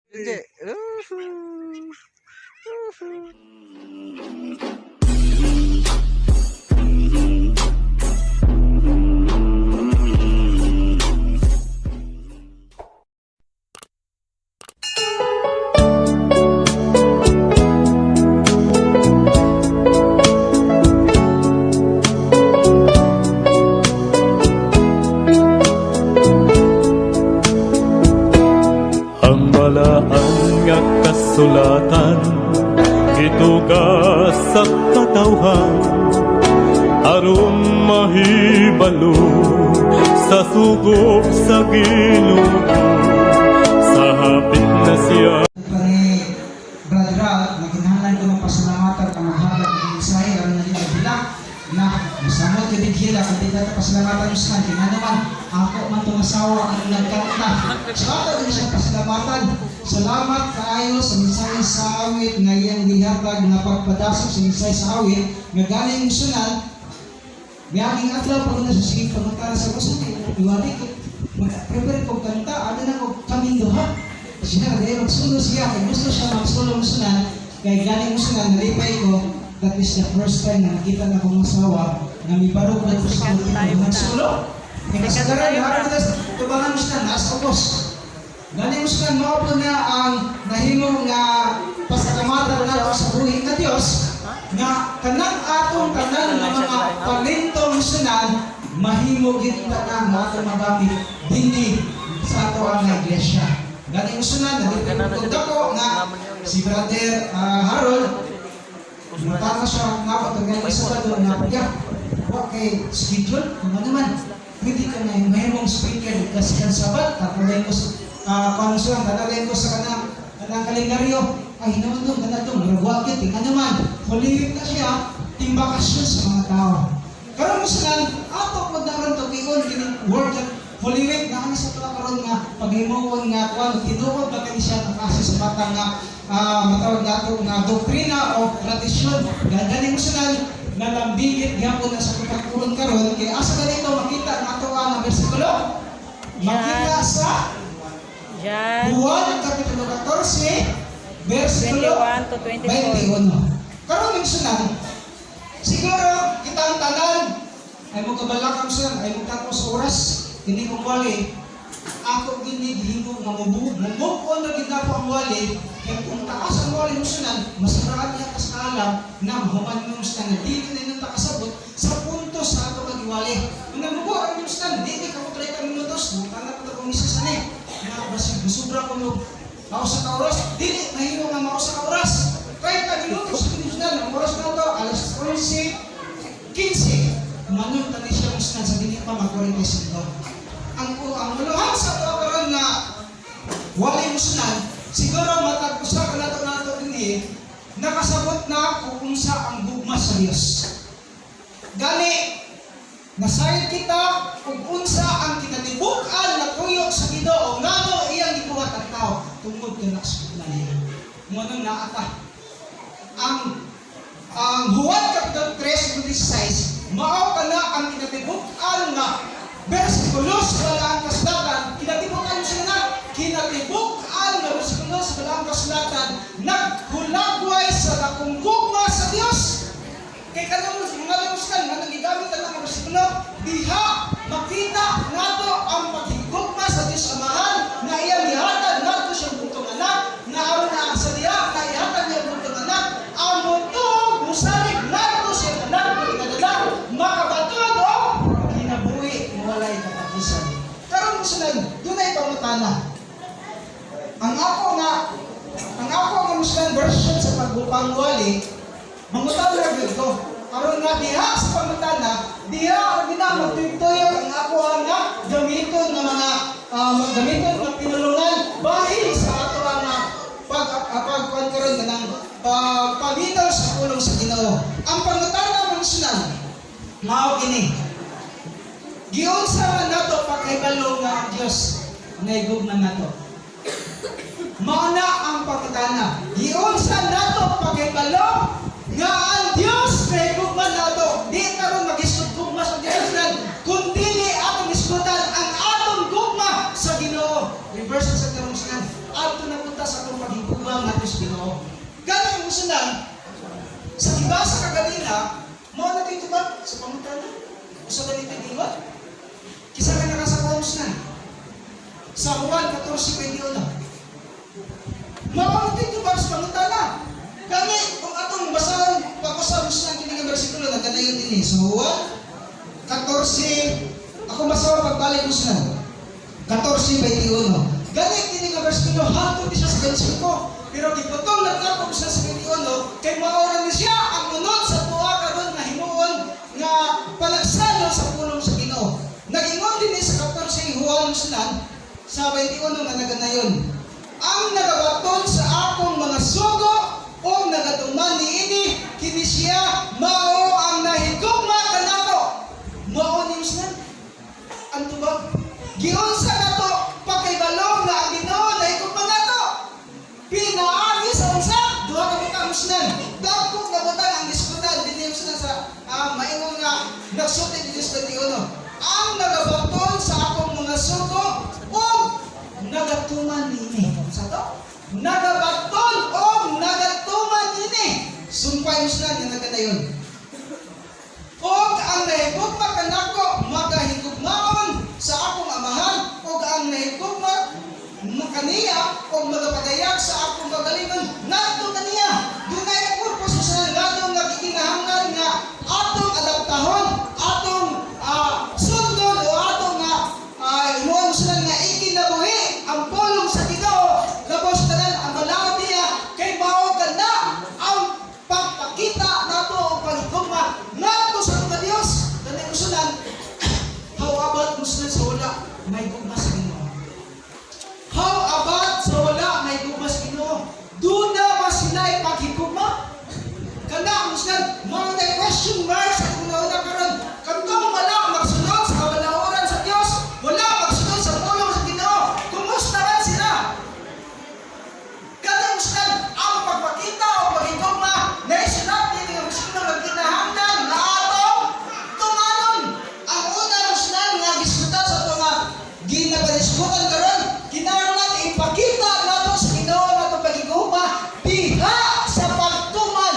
Hindi. Ang balaan nga kasulatan gitugas sa katawhan aron mahibalo sa sugo sa Ginoo sa hapit na siya. Brother Ralph, naginahanglan ko ng pasalamatan ang maghagad ng mensahe aron na nila na masamot ka din hila kung di data pasalamatan mo sa kanya naman ako man itong asawa ang nagkanta sa ato din siyang pasalamatan. Salamat kaayo sa mensahe sa awit nga iyang gihatag nga pagpadasok sa mensahe sa awit nga galing musunan miyaging adlaw pag na sa sige pagkantara sa gusto iwali ko prepare ko kanta ano na ko kaming duha siya dahil magsulo siya kaya gusto siya magsulo musunan kaya galing musunan nalipay ko. That is the first time na nakita na akong asawa na may barog na gusto ko magsulo. Kaya kasagaran, harap na tubangan mo siya, nasa ubos. Galing mo siya, maupod na ang nahimo nga pasalamatan na sa buhay na Diyos na kanang atong kanang mga talentong musunan mahimo kita na ang atong magamit hindi sa ato ang iglesia. Galing musunan, nalipod ako nga si Brother Harold matama siya nga patagal sa Sabado na pagyak. Okay, schedule, kung ano naman. Pwede ka na yung mahimong speaker kasi kan Sabat, tatalayin ko sa tatalayin ko sa kanang kalendaryo. Ay, naman doon, ganda doon, maragwagit, tingnan naman. Huliwin na siya, timbakasyon sa mga tao. Karoon mo sila, ato magdaran to, kiyon, kining word at Holy Week, na kami sa ito karoon nga, pag-himawon nga, kung tinukod na kami siya, kasi sa mata nga, matawag na ito nga doktrina o tradisyon. Galing mo sila, nalambigit, gapon na sa pagkakulong karoon, kaya asa ganito, makita na ito ang versikulo, makita sa Juan, Kapitulo 14, versikulo 21 to 21. 24. Karoon mo sila, siguro, kita ang tanan, ay mo kabalakang sila, ay mo tapos oras, hindi ko wali, ako ginighingo nga mabukon na ginapo ang wali, kaya kung taas ang wali mo sunan, mas marami ang kasalam na mahuman mo sunan na di ka na nakasabot sa punto sa ato kagiwali. Kung nabubuha ang sunan, di ka ko 30 minutos, mukana ko na kung isa sanay, na basig masubra ko mo, mausa ka oras, di mahilo nga mausa ka oras, 30 minutos, sunan, ang oras na ito, alas 11:15, manon tani siya mo sunan sa dinit pa mag-45. Ang uluhan sa ito karoon na wali musunan, siguro matag-usa ka nato din nakasabot na kung sa ang gugma sa Diyos. Gani, nasayad kita kung unsa ang kinatibukan na tuyok sa Ginoo nga mo iyang gibuhat ang tao tungod ka na sa gugma niya. Ngunong naata. Ang Juan Kapitulo 3:16, mao ka na ang kinatibukan na versikulos sa Balaang Kasulatan, kinatibukan siya na, kinatibukan na versikulos sa Balaang Kasulatan, naghulagway sa nakungkugma sa Diyos. Kaya kanang mga lamuskan, nga nagigamit ang mga versikulo, diha, makita nato ang paghigugma sa Diyos Amahan, na iyang ihatag nato siyang butong anak, na aron na sa diha, na ihatag niya butong anak, ang butong musalig nato siyang anak, na ikadala, makabatod o kinabuhi walay katapusan. Karon mo sila, doon ay pangutana. Ang ako nga Muslim version sa pagbupang wali, mangutana na dito. Karon nga diha sa pangutana, diha ang ginamagtuyok ang ako nga gamiton ng mga gamiton ng pinulungan bahin sa ato nga pagpagkaroon ka ng pamitaw sa pulong sa Ginoo. Ang pangutana mo sila, mao kini. Giunsa man nato pagkahibalo nga ang Dios naigugma nato. Mao na ang pagkatana. Giunsa nato pagkahibalo nga ang Dios naigugma nato. Di karon magisugma sa Dios kundi dili atong isgutan ang atong gugma sa Ginoo. Reverse sa karong sinan. Ato na punta sa tabang natin sa Ginoo. Ganun mo sila, sa gibasa kaganina, mo na dito ba sa pangutana? Sa ganito diwa? Kisa ka nakasapaws na. Sa Juan 14:21. Mao dito ba sa pangutana? Kani kung atong basahan pag-usab sa kining bersikulo nagkadayon dinhi sa Juan 14, ako masawa pagbalik ko sa 14:21. Ganit kini nga bersikulo hangtod siya sa bersikulo. Pero giputol na ako sa 21 kay maoran ni siya ang unod sa tuwa karon nga himuon nga palagsalo sa pulong sa Ginoo. Nagingon din sa 14 Juan sa 21 nga naganayon. Ang nagabaton sa akong mga sugo o nagatuman niini kini siya mao ang nahigugma kanako. Mao ni Muslan. Anto ba? Giunsa nato pagkaybalong nga ang Ginoo nahigugma nato. Pinaagi sa unsa duha ka bitaw Muslan. Dagko nga butang ang diskutan dinhi Muslan sa maingon nga nagsulti dinhi sa 21. Ang nagabaton sa akong mga sugo o nagatuman niini. Sa to? Nagabaton o nagatuman niini. Sumpay Muslan nga nagadayon. O ang nahigugma kanako magahigugmaon sa akong amahan o ang nahigugma kaniya o magapadayag sa akong kagalingon nato kaniya. Dunay purpose sa nato nga gikinahanglan nga atong adaptahon, atong sundon o atong nga imuon sila nga ikinabuhi ang pulong sa Ginoo labos tanan ang balaod niya kay mao kana ang pagpakita nato o paghigugma nato sa mga Dios. Kani usulan how about Muslim sa wala may gugma sa Ginoo. How about sa wala may gugma sa Ginoo? Doon na ba sila ipaghigugma? Kana Muslim mao na question mark sa una karon kadtong wala magsunod sa kabalauran sa Dios, wala magsunod sa pulong sa Ginoo. Kumusta man sila? Kada Muslim ang pagpakita o paghigugma na isunod ni nga Muslim nga kinahanglan na atong tumanon. Ang una Muslim nga gisgutan sa ito nga ginapadiskutan karon kinahanglan ipakita nato sa Ginoo nato paghigugma diha sa pagtuman,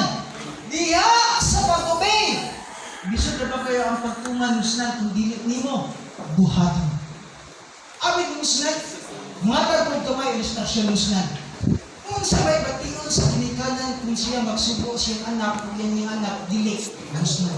diha sa pag-obey. Bisod na ba kayo ang pagtuman Muslim kung dili nimo buhaton? Abi ko Muslim, matag kung kamay ilustrasyon Muslim. Kung sa may bation sa kinikanan kung siya magsubo siyang anak o yan yung anak dili Muslim.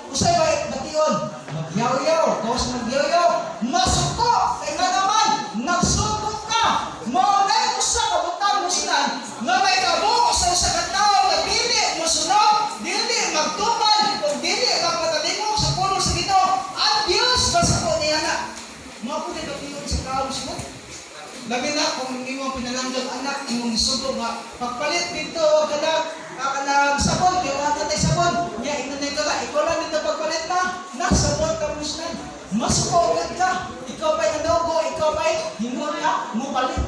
Usay ba bation? Magyaw-yaw, tapos magyaw-yaw, masuko, kaya nga naman, nagsuko ka. Maunay mo sa kabutang Muslim na may kabuo sa katao na dili mo sunod, dili magtuman, o dili magpatalimog sa pulong sa Ginoo. Ang Diyos masako niya na. Mapunay ba yun sa tao mo? Labi na kung imong pinalanggang anak, imong isugo nga, pagpalit dito, kanang sabon, kaya wala tayo sabon, niya inunay ka ka, ikaw lang dito pagpalit na, nasabon ka Muslim. Masukogad ka, ikaw ba'y nanugo, ikaw ba'y hingon ka, mupalit.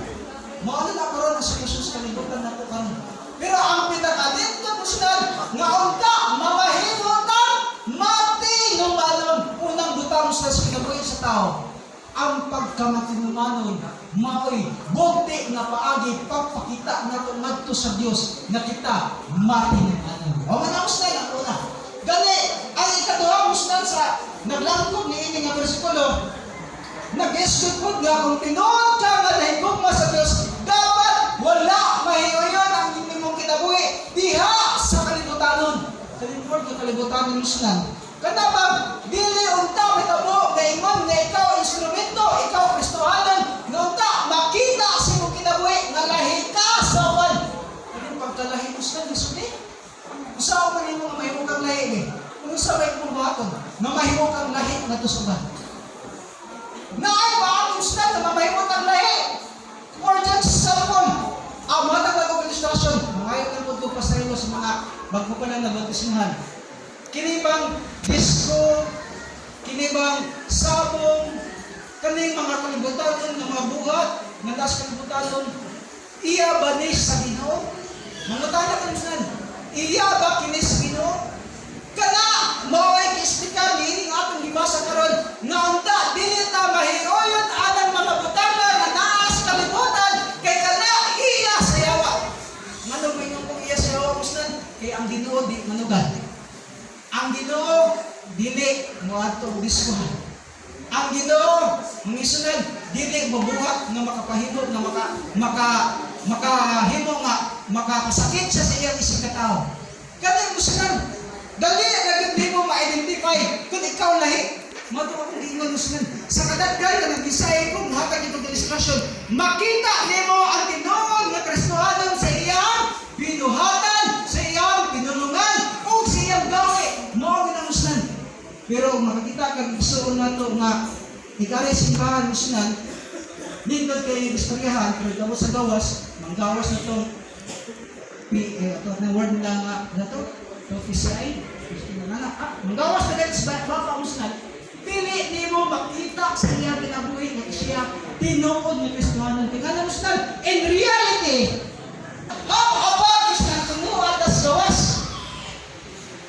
Maano na karoon ang sitwasyon sa kalibutan na ito kami. Pero ang pinakadit na Muslim, nga unta, mamahimutan, mati numanon, unang butang sa kinabuhi sa tao. Ang pagkamatinumanon, maoy, bunti na paagi, pagpakita na tumadto sa Diyos na kita matinumanon. O man ang Muslim, ang una. Gani, ang ikaduha Muslim sa naglangkod ni ini nga bersikulo, nag-escute nga kung tinuod ka nga nahigugma sa Diyos, dapat wala mahiyoyon ang imong kinabuhi diha sa kalibutanon. Kalimford ng kalibutanon Muslim. Kanabang, dili unta mitabo na imam na ikaw instrumento, ikaw Kristohanan, na unta makita sa imong kinabuhi nga lahi ka sa wan. Kani pagkalahi Muslim isuli. Usaw man imo nga mahimo kang lahi ni. Kung sa may buhaton, na mahimo kang lahi nga tusuban. Naay ba ang Muslim na mahimo kang lahi? For just someone, ang mga nagagawang ilustrasyon, ngayon ng pagkog pasarilo sa mga bago pa lang nabatisinahan. Kinibang disco, kinibang sabong, kaning mga kalibutanon, ng mga buhat, ng das kalibutanon, iya ba ni sa Ginoo? Mga tanak ka Muslim, iya ba kini sa Ginoo? Kana, maway kistika, niining atong gibasa karon nga unta, dili ta mahiyoyon anang mga butana na naas kalibutan, kay kana iya sa yawa Kaya ang Ginoo di manugan. Ang Ginoo dili moadto diskuhan. Ang Ginoo misunod dili mabuhat nga makapahimo nga makahimo nga makapasakit siya sa iyang isang katao. Kaya musunod dali na gid mo ma-identify kung ikaw lahi. Mato akong ingon musunod sa kadagay nga nagisay ko hatag itong ilustrasyon. Makita nimo ang tinuod nga Kristohanon sa iyang binuhatan, sa iyang pinulungan o sa iyang gawi. Mao ginamusnan. Pero makikita kag igsuon nato nga ikari simbahan musnan nindot kay istoryahan pero damo sa gawas manggawas na to ito na word nila nga nato to PCI manggawas na dahil sa bapa musnan pili nimo makita sa iyang kinabuhi nga siya tinuod ni Kristohanon kay kana musnan in reality how about musnan tumuad sa gawas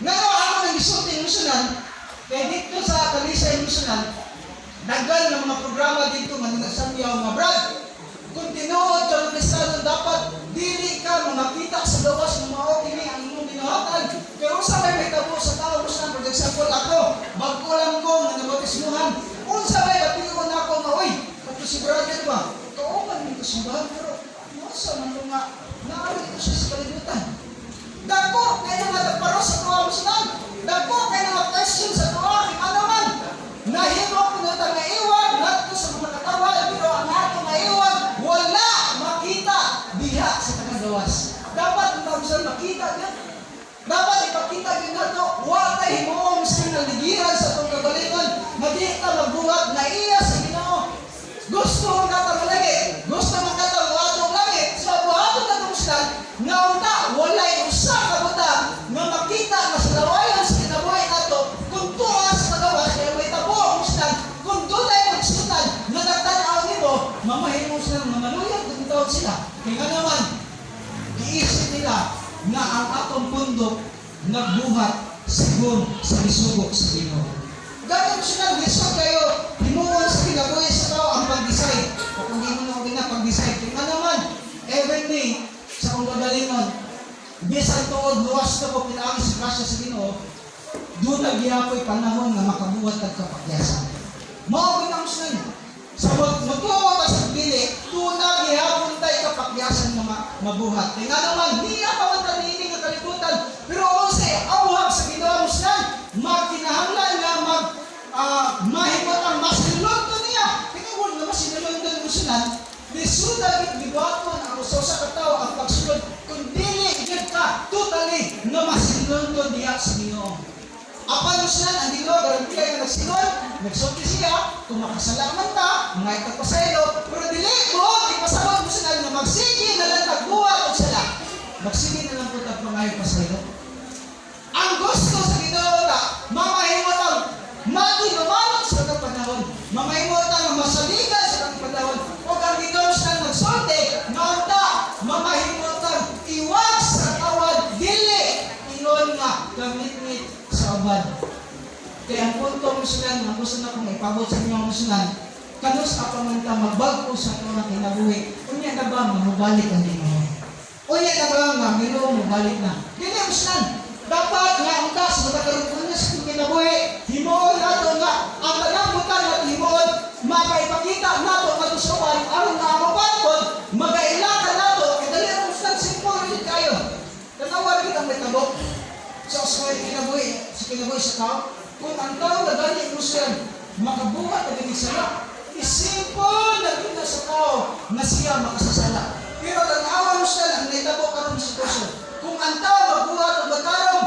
nga ako nang isulti musnan kaya dito sa Talisay Musunan, daghan ng mga programa dito nga nagsamyaw nga brad. Kung tinuod ka ng Kristohanon dapat dili ka makita sa gawas ng mga kini ang imong ginuhatan. Kaya unsa may tabo sa tao Musunan, for example ako, bago lang ko nga nabautismuhan. Unsa may patingon ako nga oy, kato si brother ba? Tuoman mo simbahan pero unsa man nga naari ito siya sa kalibutan. Dako kayo nga nagparo sa tuwa Musunan. Dako kayo nga question sa tuwa kay ano man. Nahimo ko na nga iwan nato sa mga katawan pero ang ato nga iwan wala makita diha sa tagagawas. Dapat ang makita niya. Dapat ipakita din nato wa tay himuon sa naligiran sa tong kagalingon. Madi ta magbuhat na iya sa Ginoo. Gusto ka ta malagi. Gusto man ka ta buhaton langit. Sa buhaton na Musunan nga unta walay usa ka buta nga makita nga sa lawayan sa kinabuhi nato kung tuwa sa gawas kaya may tabo Musunan kung dunay magsutan nga nagtan-aw nimo mamahimo sila nga maluyag kung tawag sila kaya nga naman iisip nila nga ang atong pundok nagbuhat sigon sa isugok sa Ginoo. Ganun Musunan lisod kayo himuon sa kinabuhi sa tao ang pag-decide o kung di mo na ako pag-decide kaya nga naman every day sa kong gagalingon bisan tuod luwas na ko pinaagi sa grasya sa Ginoo doon nagyapoy panahon nga makabuhat at kapakyasan. Mao Musunan sa magtuwa ka sa pili doon nagyapon tayo kapakyasan na mabuhat kaya nga naman niya kawantan niining ang kalibutan pero onse awhag sa Ginoo Musunan magkinahanglan nga mahimot ang masinulunto niya kaya wala nga masinulunto Musunan lisuda gibuhaton ang usaw sa katao ang pagsulod kung dili gid ka totally na masinulunto diha sa Ginoo. Apan Musunan ang Ginoo garantiya nga nagsinod nagsulti siya kung makasala man ta mga ikapasaylo pero dili mo ipasabot Musunan nga magsige na lang tagbuhat og sala magsige na lang pud ang mga pasaylo. Ang gusto sa Ginoo na mamahimot ang matinumanot sa kang panahon mamahimot ang masaligan sa kang panahon o ang Ginoo Musunan nagsulti nga unta mamahimot ang iwag sa katawan dili ingon nga gamit sa abad. Kaya ang punto Musunan ang gusto na kong ipabot sa inyo Musunan kanus apa man ta magbago sa atong kinabuhi unya na ba mamubalik ang Ginoo unya na ba nga Ginoo mubalik na dili Musunan dapat nga unta sa magkaroon sa kinabuhi himuon nato nga ang tagambutan at himuon mapaipakita nato nga gustuhan aron nga mapatpon magailakan nato kay dali ang Musunan simple rin kayo tanawar kita may tabok sa kinabuhi sa tao kung ang tao na gani Musunan makabuhat na gani sala isipon na kita sa tao na siya makasasala pero tanawa Musunan ang naitabo karon sa sitwasyon kung ang tao magbuhat o magkaroon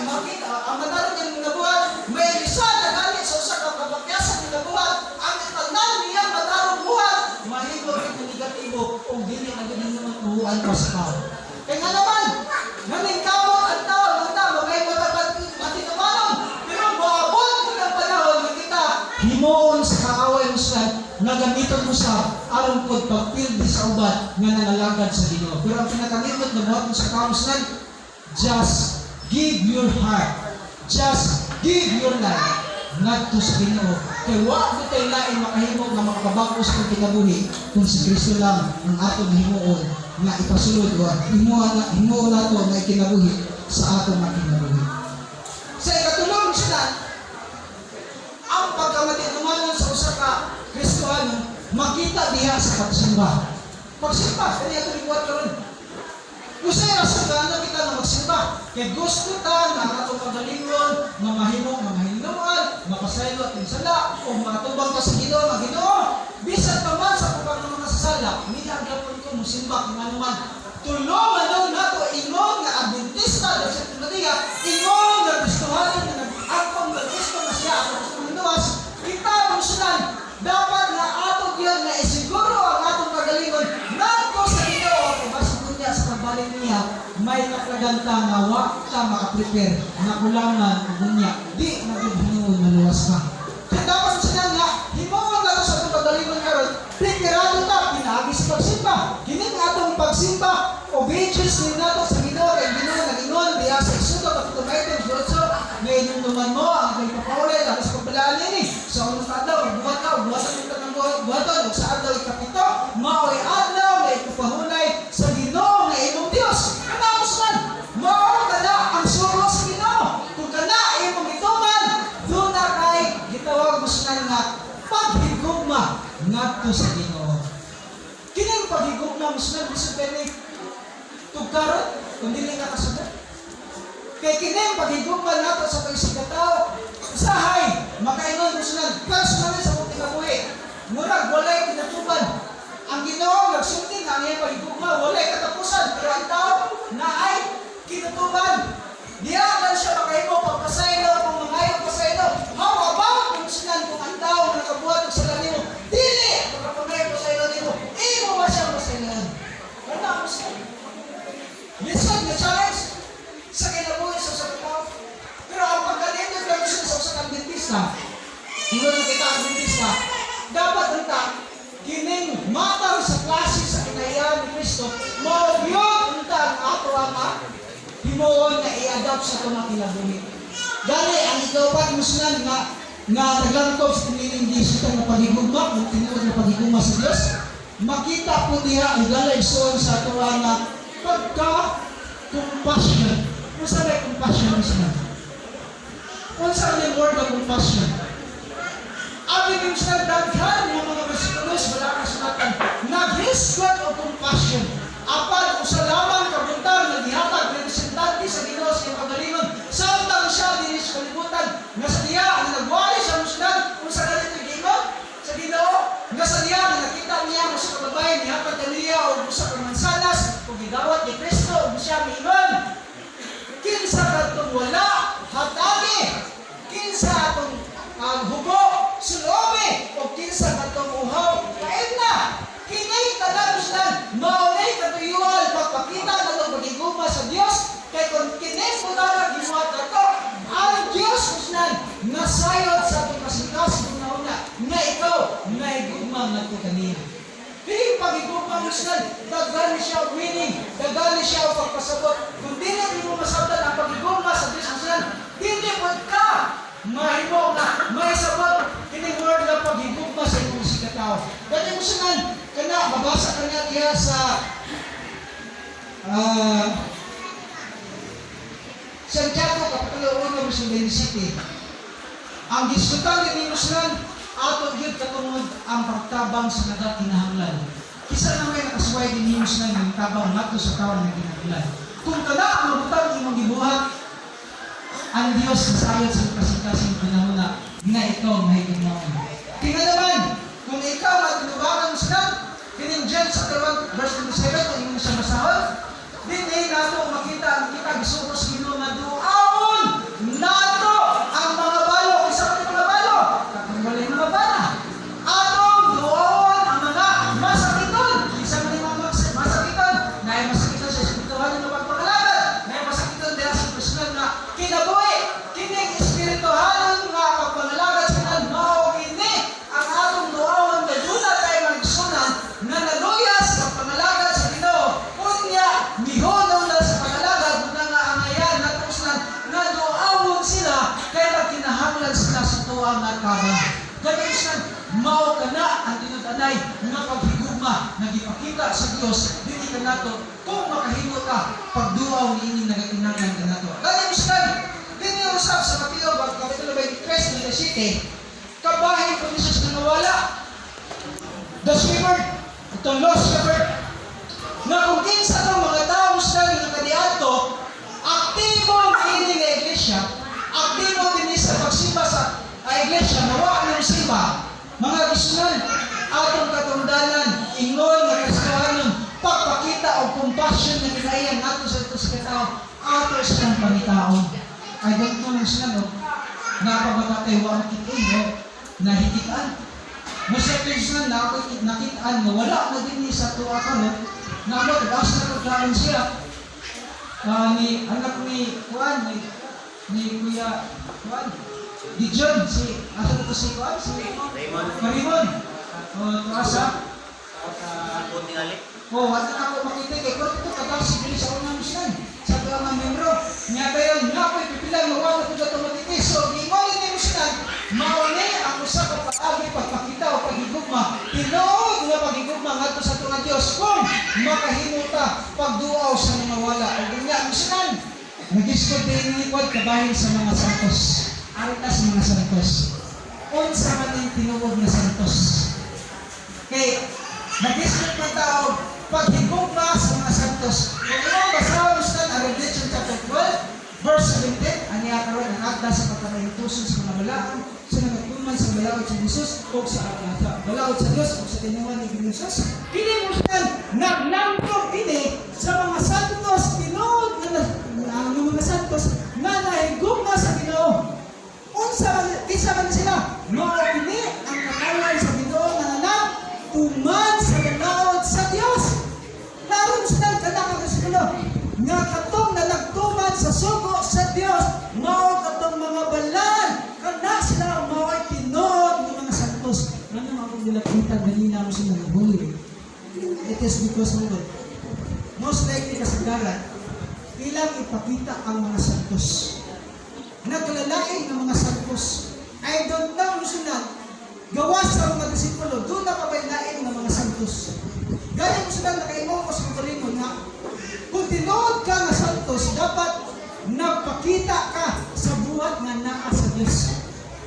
makita ang mataron niyang nabuhat may lisan na gani sa usa ka kapakyasan ng nabuhat ang itagnan niya mataron buhat mahigog ito negatibo o dili na gani naman buhat pa sa tao kaya nga naman naningkamot ang tao may matinamanong pero maabot ko ng panahon na kita himuon sa kaaway Musunan na gamiton mo sa aron pod pagpildi sa uban nga nangalagad sa Ginoo pero ang pinakamitot na buhat mo sa kaaway Musunan just give your heart just give your life ngadto sa Ginoo kay wa mo tay lain makahimo nga makabag-o sa kinabuhi kung si Kristo lang ang atong himuon nga ipasulod o himuon nato nga kinabuhi sa atong makinabuhi. Sa ikatulong sila, ang pagkamatinumanon sa usa ka Kristohano, makita diha sa pagsimba. Pagsimba, kaya ito libuhat ka rin. Usay rason gaano kita na magsimba. Kaya gusto ta na atong kagalingon, mamahimong, mamahinuan, mapasaylo at insala, o matubang ka sa Ginoo, Ginoo. Bisan pa man sa pagpag ng mga sasala, nilagapon ko musimba kung ano man. Tulungan nun nato ingon nga Adventista, sa Timoteo, ingon nga Kristohano na nag-akong nga Kristo na siya, at gusto minuwas, kita musunan, dapat na atong yan na isiguro ang atong kagalingon, nato sa Ginoo, at basig niya sa pagbalik niya, may nakaganta nga wa ka makaprepare, na kulangan kung niya, di nagbibinuon maluwas ka. Kaya dapat sila nga, himuon na sa atong kagalingon karon, preparado ta, pinaagi sa pagsimba. Kining atong pagsimba, obedience din nato sa Ginoo, kay Ginoo nag-ingon diha sa Exodo kapitulo 20 verso, may inunduman mo ang kay papaulay tapos pagbalaan nini. Sa unang adlaw, buhat ka, buhatan kita ng buhaton, ug sa adlaw ikapito, mao'y adlaw na ipapahunay sa Ginoo nga imong Dios. Kana man, mao kana ang suro sa Ginoo. Kung kana imong gituman, doon na kay gitawag mo sila nga paghigugma ngadto sa Ginoo. Kining paghigugma mo sila bisud kay tugkaron kung dili ka kasunod. Kay kining paghigugma nato sa pagsigataw, usahay makaingon mo sila personally sa mong kinabuhi. Murag walay kinatuban. Ang Ginoo nagsulti nga ang paghigugma walay katapusan, pero ang tao na ay kinatuban. Diya lang siya makahimo pagpasaylo kung mangayo pasaylo. How about kung sila kung ang tao nakabuhat og sila nimo? Dili makapangayo pasaylo nimo. Imo ba siya pasayloan? Wala mo siya. Minsan na challenge sa kinabuhi sa tao. Pero ang pagkalito ng siya sa usa ka Adventista, ingon na kita Adventista, dapat unta kining matar sa klase sa kinahanglan ni Kristo, mao gyud unta ang ato ama himuon na i-adapt sa itong kinabuhi. Dali, ang ikaw pa imuslan nga naglangtod sa tiniling Diyos itong napagigugma, kung tinuod na pagigugma sa Diyos, makita po niya ang galay soon sa ito nga pagka-compassion. Kung saan ay compassion imuslan? Kung saan yung word of compassion? Abi imuslan, daghan yung mga versikulos, wala kasulatan, nag-hisgot of compassion. Apan kung sa lamang kabuntan na dihatag representante sa Ginoo sa iyang kagalingon, samtang siya din sa kalibutan, nga sa diya ang nagwali sa muslan, kung sa ganito gingon sa Ginoo, nga sa diya na nakita niya mo sa kababayan, dihatag kaniya o sa kamansanas, kung gidawat ni Kristo, o siya miingon, kinsa katong wala, hatagi, kinsa atong hubo, sulobe, o kinsa katong uhaw, kain na. Kinay kadaguslan, maunay katuyuan, pagpakita na itong pagigugma sa Diyos, kay kung kinay mo na gimuhat na ito, ang Diyos kusnan, nasayot sa itong kasikas, una, na ikaw, na igugma na ito kanina. Hindi pagigugma kusnan, dagani siya o winning, dagani siya o pagpasabot. Kung hindi mo masabtan ang pagigugma sa Diyos kusnan, hindi mo ka, mahimo na, may sabot, kining word na paghigugma sa imong sikataw. Kaya mo sinan, kana mabasa kanya diya sa Santiago kapitulo 1 verso 27. Ang gisgutan ni Muslan ato gyud katungod ang pagtabang sa kada kinahanglan. Kisa na may nakasuway din ni Muslan ang tabang nato sa taon nga kinahanglan. Kung kana ang mabutang imong gibuhat, ang Dios nasayod sa kasing-kasing pinahuna na ikaw mahigugmaon. Tingnan naman, kung ikaw matinubaran sila, kining John chapter 1 verse 27, kung yung sa masahod, din nato makita ang kita gisuko sa Ginoo nga duaon nato ang mga balo. Isa ka mga balo, kakambalay mga bala. Atong duaon ang mga masakiton. Isa man yung mga masakiton, na ay masakiton sa espirituhan ng pagpangalaban, na ay masakiton dahil sa personal na kinabuhi. Kining espirituhan nga pagpangalaban sa kanan, mao ini ang atong duaon na doon na tayo magsunan na naluyas sa pangalaban sa Ginoo. Kunya, mihonong na sa pangalaban na nga ang ayan na tusunan na duawon sila kaya magkinahanglan sila sa tuwang at kabang. Kaya isang mao ka na ang tinutanay nga paghigugma na gipakita sa Diyos. kanato kung makahimo ka pagduaw niini nagakinahanglan kanato. Gani usab, kini usab sa Mateo kapitulo 23 17, kabahin ko ni Jesus na nawala. The shepherd, itong lost shepherd, na kung kinsa itong mga tao sa nakadiato, aktibo niini nga iglesia, aktibo din sa pagsimba sa iglesia, nawa ng simba, mga gisunod, atong katungdanan, ingon nga kasawanon, pagpakita o compassion na kinaiyan nato sa ito sa katao, ato sa ng pangitaon. I don't know lang sila, no? Napagmakatay, wala kitin, no? Nahikitaan. Musa Krishna na ako nakitaan, no? Wala na din sa tuwa ka, no? Na ako, tagas na pagkaan siya. Ni anak ni Juan, ni Kuya Juan, di John, asa ito si Juan? Si Marimon. Tuasa. Wala na ako makita kay kung ito kataw si Billy sa unang misyon sa mga membro niya kayo na ako'y pipilang mawala ko dito matitis. So giwali ni misyon mauni ako sa kapaagi pagpakita o paghigugma tinuod nga paghigugma ngadto sa tunga Dios kung makahimuta pagduaw sa mga wala o ganyan misyon nag-discord din ni Quad kabahin sa mga santos arita sa mga santos unsa man yung tinuod na santos kay nag-discord man tao paghigugma sa mga santos. Kung iyong basahan gusto na Revelation chapter 12, verse 17, aniya karon ang akda sa pagkakahintuson sa mga balaan, sa nagatuman sa balaod sa Jesus, o sa balaod sa Diyos, o sa tinuwan ni Jesus. Kini mo siya nagnangkong kini sa mga santos, tinuod ng mga santos, na nahigugma sa Ginoo. Kinsa man sila, mao kini ang nakaway sa Ginoo nga nanak, tuman sa balaod sa Diyos. Naroon sila kanang kasigulo nga katong na nagtuman sa sugo sa Diyos mao katong mga balan kana sila mao ay tinuod ng mga santos. Ano ang nilapitan ganina mo sila nahuli. It is because of God. Most likely kasagaran ilang ipakita ang mga santos. Naglalait ng mga santos. I don't know musunan gawas sa mga disipulo doon na kabaylain ng mga santos. Gaya mo sila nakaimong ko sa kalingon nga, kung tinuod ka nga santos, dapat nagpakita ka sa buhat nga naa sa Diyos.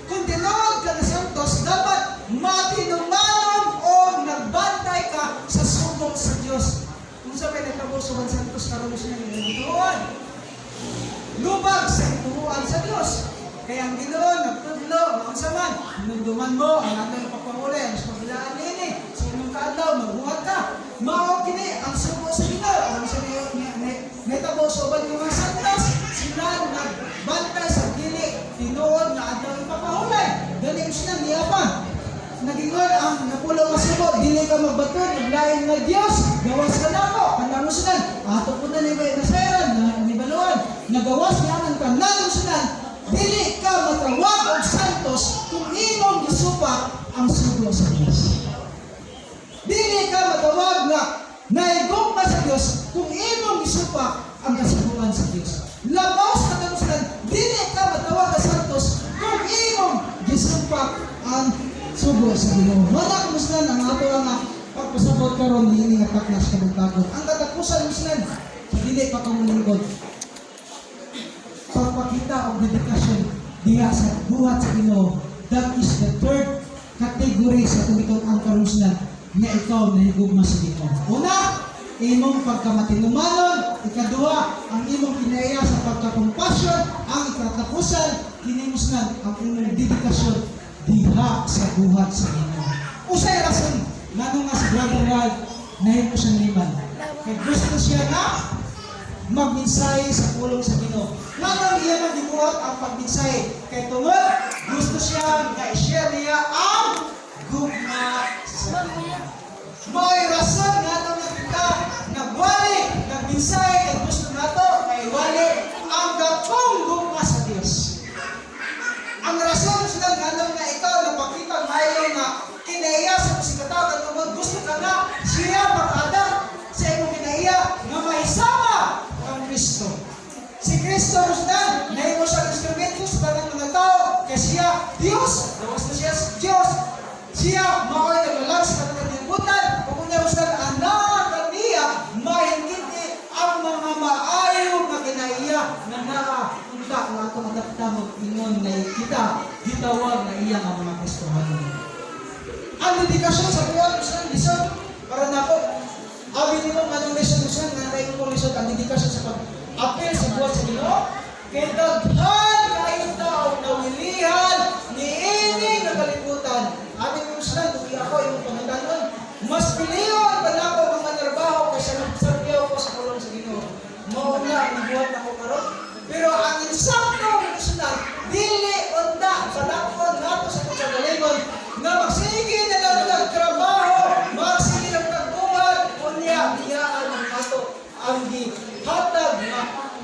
Kung tinuod ka nga santos, dapat matinumanon o nagbantay ka sa subok sa Diyos. Kung sa may nagkabusuhan santos, karoon siya ng ituuan. Lubag sa ituuan sa Diyos. Kaya ang Ginoo nagtudlo, maunsa man, hinumduman mo, ang atong ipapahuli, ang pabilaan nini, sa inyong kaadlaw, magbuhat ka. Mao kini ang subo sa Ginoo, ang sa netabo soban ng mga santos, sila nagbantay sa dili, tinuod na adlaw ipapahuli. Galing sila niya pa. Nagingon ang napulo nga subo, dili ka magbaton, naglain nga Dios, gawas ka nako, kanang sunan, ato po na ni Nasayaran, ni Baluan, nagawas niya ang kanang sunan. Dili ka matawag og santos kung imong gisupak ang sugo sa Dios. Dili ka matawag nga naigugma sa Dios kung imong gisupak ang kasuguan sa Dios. Labaw sa kanusan, dili ka matawag nga santos kung imong gisupak ang sugo sa Ginoo. Wala kumusta ang ato nga pagpasabot karon niini nga taklas kabutagon. Ang katapusan muslan sa dili pa kamuningkod. Pagpakita o dedikasyon diha sa buhat sa Ginoo. That is the third category sa tumitong ang karuslan na ikaw na higugma sa Ginoo. Una, imong pagkamatinumanon. Ikaduha, ang imong kinaiya sa pagkakompasyon. Ang ikatapusan, kinimusnan ang imong dedikasyon diha sa buhat sa Ginoo. Usay rason, lalo nga si Brother Ralph, nahimo siyang liman. Kaya gusto siya na magminsahe sa pulong sa Ginoo. Nang iya magdibuhat ang pagminsahe. Kaya tungod, gusto siya na i-share niya ang gugma sa Ginoo. May rason nga nung nakita, nagwali, nagminsahe, at gusto nato, may wali, ang gapong gugma sa Diyos. Ang rason sila nga nung na ikaw, napakita ngayon na kinaiya sa musikataw, at tungod, gusto ka na siya makadar sa imong kinaiya na may sama ang Kristo. Si Kristo Rusdan, nahimo siya instrumento sa tanang mga tao, kaya siya Diyos, dawas na siya Diyos. Siya mao'y naglalang sa tanang kalibutan, kung niya Rusdan, anak kaniya, may kagalingon na kita gitawag na iya nga mga Kristohano. Ang dedikasyon sa buwan sa lisod para nako. Abi nimo manong lisod usan nga kay ko lisod ang dedikasyon sa pag-apil sa buwan sa Ginoo. Kay daghan kayo tao na wilihan niini nga kalibutan. Abi mo usan kung ako imong pangutanon, mas piliyon pa nako ang mga trabaho kaysa nagserbiyaw ko sa pulong sa Ginoo. Mao na ang buhat nako karon. Pero ang insakto usunan dili unta padakon nato sa kagalingon nga magsige na lang nagtrabaho, magsige ng pagbuhat, unya biyaan ang ato ang gihatag nga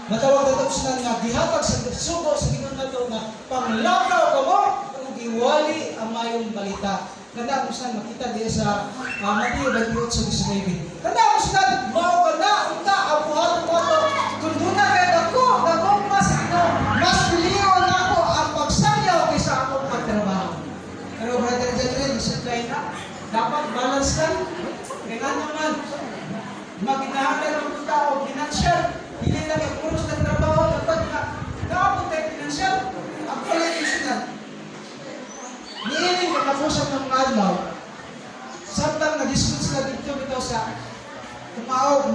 matawag nato usunan nga gihatag sa sugo sa Ginoo nato nga panglakaw kamo ug giwali ang mayong balita. Kada usunan makita diya sa Mateo 28:19. Kada usunan mao kada unta ang buhaton nato kun duna kay dako mas mas piliyon ako ang pagsayaw kaysa akong pagtrabaho. Pero brother Jadren, isipin na, dapat balance kan. Kaya naman, maginahagan ng tao, financial, hindi lang yung puros ng trabaho, dapat kaabot tayo financial. Actually, isinan. Niiling katapusap ng adlaw, samtang na-discuss na dito bitaw sa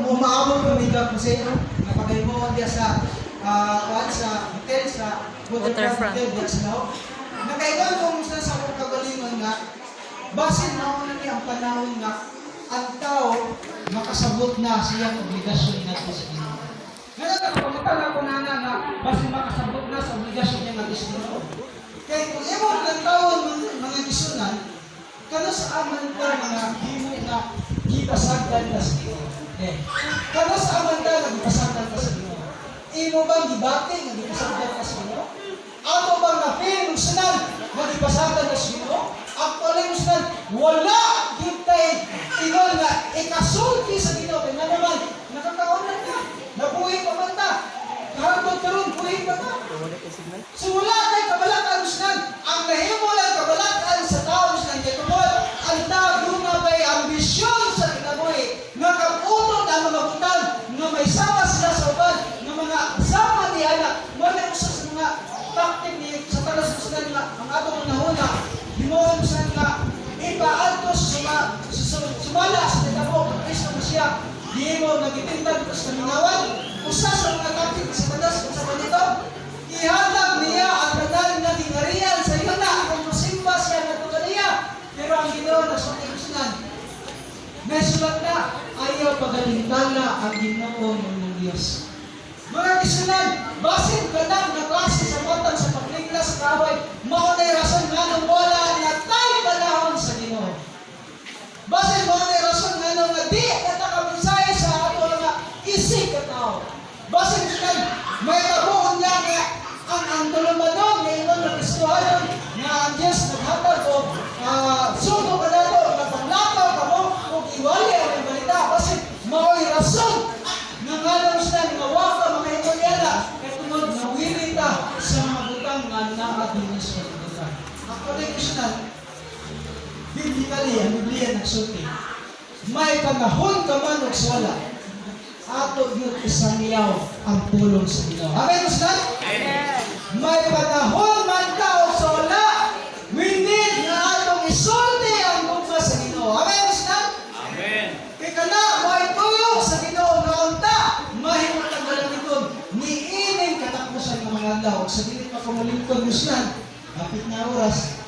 umaabot ko nito kasi napagay mo diya sa hotel sa waterfront hotel diya sa Lao. Nakailan kung sa akong kagalingon nga basin na ni ang panahon nga ang tao makasabot na siyang obligasyon natin sa Ginoo. Ngayon nakapagkatala ko na nga basin makasabot na sa obligasyon niya natin sa Ginoo. Kaya kung ewan ng tao mga gisunan, kano sa aman ka mga himo na gipasagdan ka sa Ginoo. Kano sa aman ka na gipasagdan ka sa Ginoo. Imo bang gibati nga gipasagdan ka sa Ginoo? Ato bang na-feel ng sunan nga gipasagdan ka sa Ginoo? Actually, sunan, wala gipay ingon nga ikasulti sa Ginoo. Kaya naman, nakakaunan ka, nabuhi pa man ta. Kahapon karon buhi pa ta. So wala tayo kabalatan sunan. Ang nahimo lang kabalatan sa tao sunan kay tungod ang tao nga may ambisyon sa kinabuhi nga kaputot ang mga butang nga may sama sila sa uban nga mga sama ni anak wala usa sa mga taktik ni sa talas sunan nga ang atong nahuna himuon sunan nga ipaadtos sumala sa kitabo kay Kristo Mesiya di mo nagitintag sa minawan usa sa mga taktik sa talas sa kanito ihatag niya ang kadaling na ginarian sa iyo na kung masimba siya na tugaliya. Pero ang Ginoo na sa tingsunan, may sulat na ayaw pagalintala ang Ginoo ng Diyos. Mga kisunan, basin ka na klase sa matang sa pagliglas sa kaway, maunay rason nga nung wala na tayo panahon sa Ginoo. Basin maunay rason nga nung di katakabisay sa ato nga isip ka tao. Basin kisunan, may tabuon niya nga ang tulumanon na ingon ng Kristohanon nga ang Diyos naghatag o sugo ka na ito, napanglakaw ka mo kung iwali ang balita kasi mao'y rason nga nga lang siya nga waka makahingon yala kaya tunod nawili ta sa mga butang nga naadinis sa butang. Actually, Krishna, biblically, ang Biblia nagsulti, may panahon ka man o wala, ato yun isang iyaw ang pulong sa Ginoo. Amen, Krishna? May panahon man tao sa wala, winid nga atong isulti ang bugma sa Ginoo. Amen, Krishna? Amen. Kaya ka na, may tuyok sa Ginoo nga unta, mahimot ang galamiton, niining katapusan ng mga daw. Sa dilit pa kumulingkod, Krishna, kapit na oras,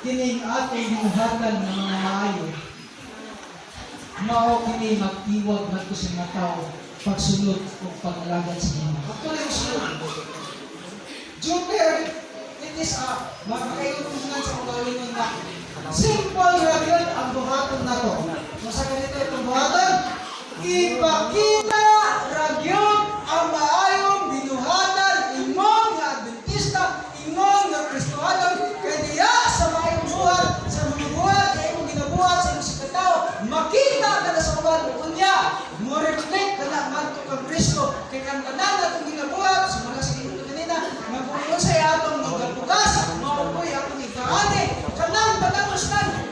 kining atong binuhatan ng mga maayo, mao kini magtiwag man ko sa mga tao pagsunod o pag-alagad sa Ginoo. Actually, sunod. Jupiter, it is makakaiutunan sa pagkalingon na simple rayon ang buhaton na to. So sa ganito itong buhaton, ipakita rayon ang maayong binuhatan imong nga Adventista, imong nga Kristohanon, kaya diya sa maayong buhat, sa mga buhat, kaya imong ginabuhat sa imong sikataw, makita ka na sa uban, kunya, mo reflect ka na manto kang Kristo, kaya ang tanan na itong ginabuhat, sa mga sige magpunon sa atong magbukas, maupoy atong ikaani, kanang pagkamustan,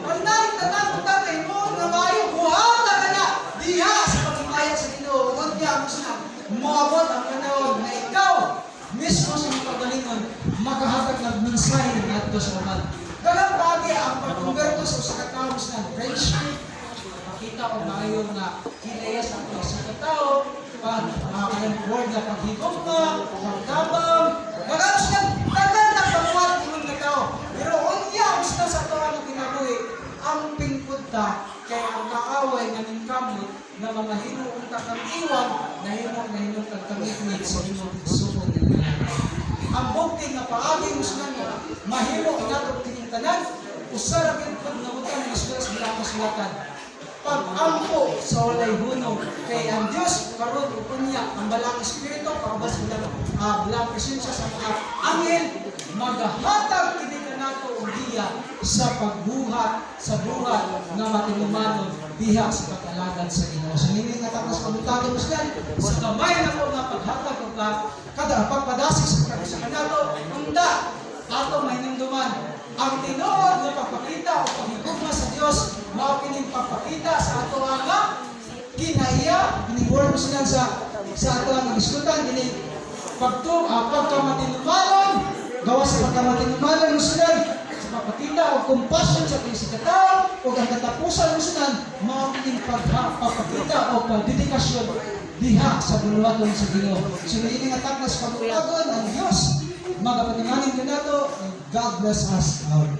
kanang tatang mo na mayo, buhata ka na, diha sa pagkikaya sa Ginoo, huwag niya ang mustan, moabot ang panahon na ikaw, mismo sa mga pagaling nagmensahe ngadto sa uban. Daghang bagay ang pagkonberto sa usa ka tawo sa friendship. Makita o maayo nga kilaya sa ato sa katao, pag kanang word na paghigugma, pagtabang, dagan na pagwat ingon nga tao. Pero unya gusto sa ato ang kinabuhi, ang pingpunta kay ang kaaway nga ningkamot na mga hinuon ta kang iwan na hinuon kang commitment sa imong susunod nga ang bukti nga paagi usnan nga mahimo nato kining tanan usa ra gyud pag nabutan ng Islam sa bilang kasulatan pag-ampo sa walay hunong kay ang Dios karon unya ang balang espiritu paubas bilang presensya sa mga anghel magahatag kini kanato og diya sa pagbuhat sa buhat nga matinumanon diha sa pag-alagad sa Ginoo. Sa nini nga tapos pagutagon usgan sa gamay na ko nga paghatag og kada pagpadasig sa kanato unda ato mahinumduman ang tinuod nga pagpakita o paghigugma sa Dios mao kining pagpakita sa ato nga kinaiya kining word usgan sa ato nga diskutan kining pagkamatinumanon gawa sa pagkamatinumanon usgan sa pagpakita o compassion sa pagsikataw o ang katapusan usgan mao kining pagpakita o pagdedikasyon diha sa buluhaton sa Ginoo. So ini nga taknas pagtulagon ang Dios magapatinganin ko nato. God bless us all.